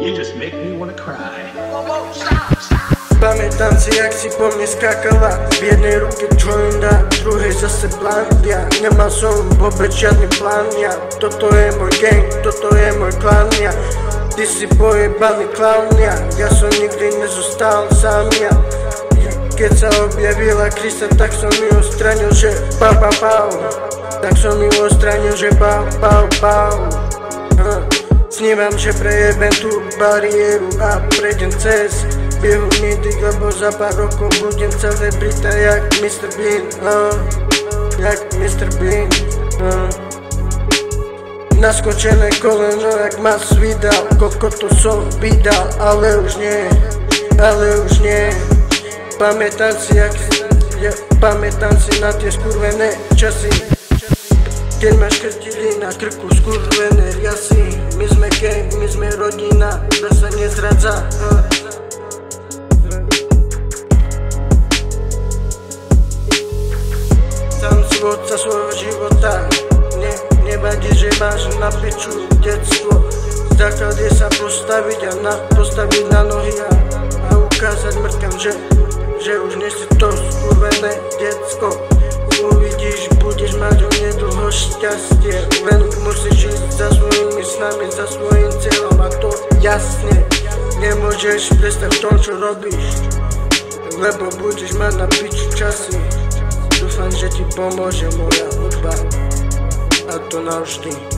You just make me wanna cry. Pamätám si, jak si po mne skákala. V jednej ruke jointa, v druhej zase plantia. Nemal som vôbec žiadny plán, ja. Toto je môj gang, toto je môj klan, ja. Ty si pojebaný klaun, ja. Ja som nikdy nezostal sám, ja. Keď sa objavila Krista, tak som ju odstranil, že pau. Tak som ju odstranil, že pau. Snívam, že prejebem tú bariéru a prejdem cez biehovný dyk, lebo za pár rokov budem celebrita jak Mr. Bean, jak Mr. Bean. Naskočené koleno jak Masvidal, koľko to som vydal, ale už nie. Pamätám si na tie skurvené časy, keď ma škrtili na krku skurvené riasy. My sme gang, my sme rodina, kto sa nezradza. Sám si vodca svojho života, nevadí, že máš na piču detstvo. Základ je sa postaviť na nohy a ukázať mŕtkam, že už nie si to skurvené decko. Uvidíš, budeš mať onedlho šťastie, len musíš ísť za svojimi snami, za svojim cieľom, a to jasne. Nemôžeš prestať v tom, čo robíš, lebo budeš mať na piču časy. Dúfam, že ti pomôže moja hudba, a to navždy.